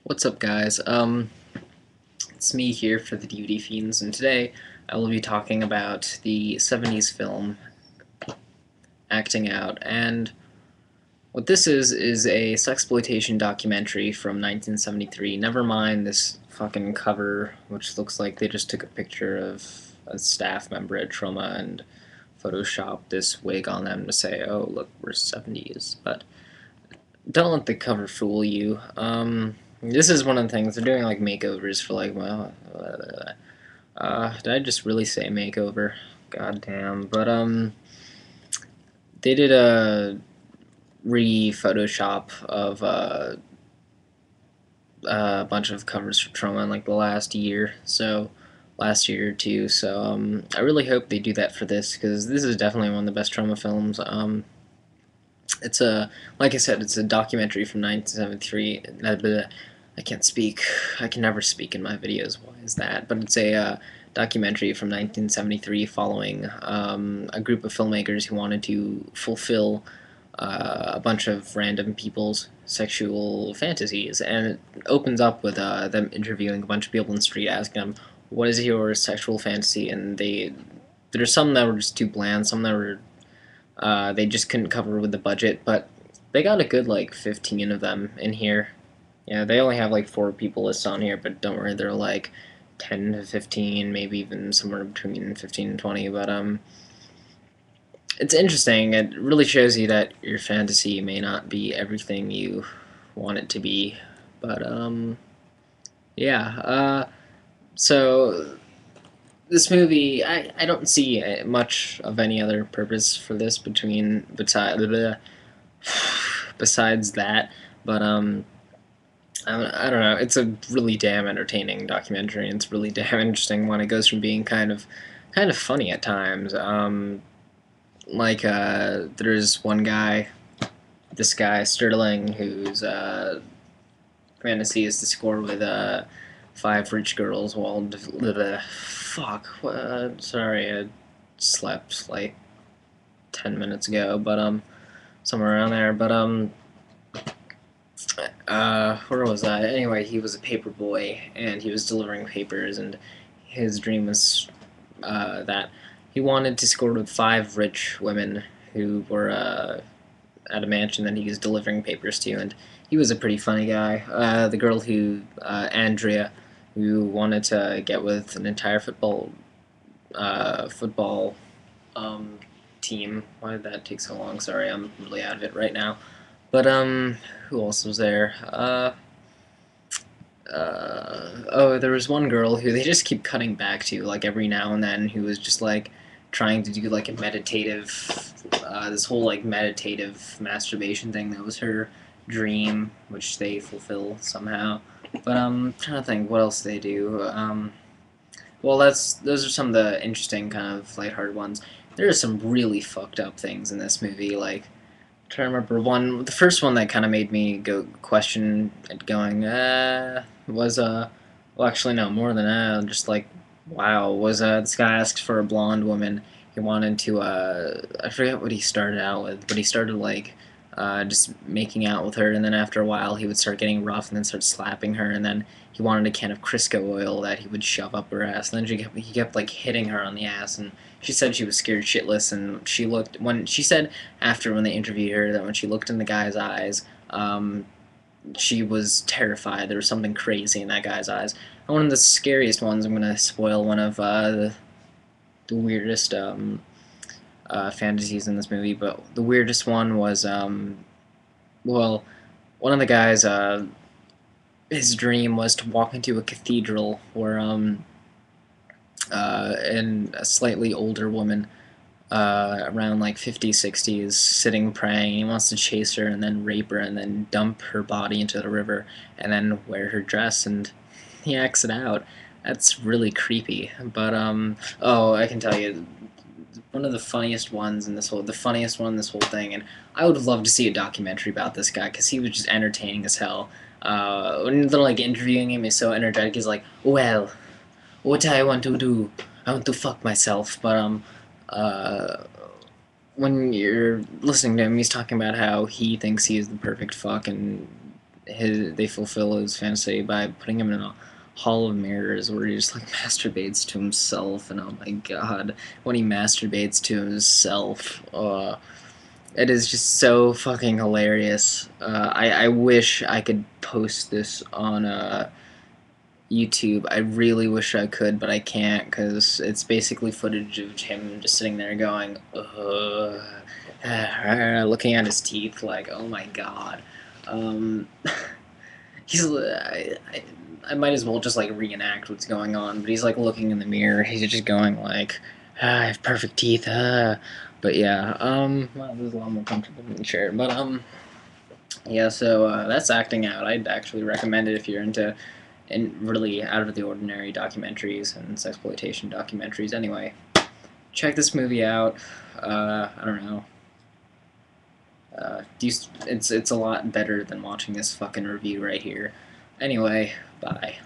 What's up, guys? It's me here for the DVD Fiends, and today I will be talking about the 70s film Acting Out. And what this is a sexploitation documentary from 1973. Never mind this fucking cover, which looks like they just took a picture of a staff member at Trauma and photoshopped this wig on them to say, "Oh, look, we're 70s." But don't let the cover fool you. This is one of the things they're doing, like makeovers for like, well, did I just really say makeover? God damn. But they did a re-Photoshop of a bunch of covers for Trauma in like the last year, last year or two. So I really hope they do that for this because this is definitely one of the best Trauma films. It's a, like I said, it's a documentary from 1973. I can't speak. I can never speak in my videos. Why is that? But it's a documentary from 1973 following a group of filmmakers who wanted to fulfill a bunch of random people's sexual fantasies, and it opens up with them interviewing a bunch of people in the street, asking them, "What is your sexual fantasy?" And there's some that were just too bland, some that were they just couldn't cover with the budget, but they got a good like 15 of them in here. Yeah, they only have like 4 people listed on here, but don't worry, they're like 10 to 15, maybe even somewhere between 15 and 20. But it's interesting. It really shows you that your fantasy may not be everything you want it to be. But yeah. So this movie, I don't see much of any other purpose for this besides that. But I don't know. It's a really damn entertaining documentary, and it's really damn interesting when it goes from being kind of funny at times. Like there's one guy, this guy Sterling, whose fantasy is to score with 5 rich girls while the fuck. Sorry, I slept like 10 minutes ago, but somewhere around there. But where was I? Anyway, he was a paper boy, and he was delivering papers, and his dream was that he wanted to score with 5 rich women who were at a mansion that he was delivering papers to, and he was a pretty funny guy. The girl who, Andrea, who wanted to get with an entire football um, team. Why did that take so long? Sorry, I'm really out of it right now. But who else was there? Oh, there was one girl who they just keep cutting back to, like every now and then, who was just like trying to do like a meditative, this whole like meditative masturbation thing. That was her dream, which they fulfill somehow. But I'm trying to think what else they do. Well, those are some of the interesting kind of lighthearted ones. There are some really fucked up things in this movie, like trying to remember one. The first one that kind of made me go question it, going, was well, actually no, more than just like, wow, was this guy asked for a blonde woman. He wanted to, I forget what he started out with, but he started like, just making out with her, and then after a while he would start getting rough and then start slapping her, and then he wanted a can of Crisco oil that he would shove up her ass, and then he kept like hitting her on the ass, and she said she was scared shitless, and she looked, when she said after when they interviewed her, that when she looked in the guy's eyes, she was terrified. There was something crazy in that guy's eyes. And one of the scariest ones, I'm gonna spoil one of the weirdest fantasies in this movie, but the weirdest one was well, one of the guys, his dream was to walk into a cathedral where and a slightly older woman, around like 50s, 60s, sitting praying. He wants to chase her and then rape her and then dump her body into the river and then wear her dress, and he acts it out. That's really creepy. But oh, I can tell you, one of the funniest ones in the funniest one in this whole thing, and I would love to see a documentary about this guy because he was just entertaining as hell. When they're like interviewing him, he's so energetic. He's like, "Well, what I want to do, I want to fuck myself." But uh, when you're listening to him, he's talking about how he thinks he is the perfect fuck, and they fulfill his fantasy by putting him in a hall of mirrors where he just like masturbates to himself, and oh my god, when he masturbates to himself, it is just so fucking hilarious. I wish I could post this on YouTube. I really wish I could, but I can't because it's basically footage of him just sitting there going, looking at his teeth like, oh my god. Um, he's I might as well just like reenact what's going on, but he's like looking in the mirror. He's just going like, I have perfect teeth. But yeah, well, this is a lot more comfortable than the chair. But yeah. So that's acting out. I'd actually recommend it if you're into really out of the ordinary documentaries and sexploitation documentaries. Anyway, check this movie out. I don't know. It's a lot better than watching this fucking review right here. Anyway, bye.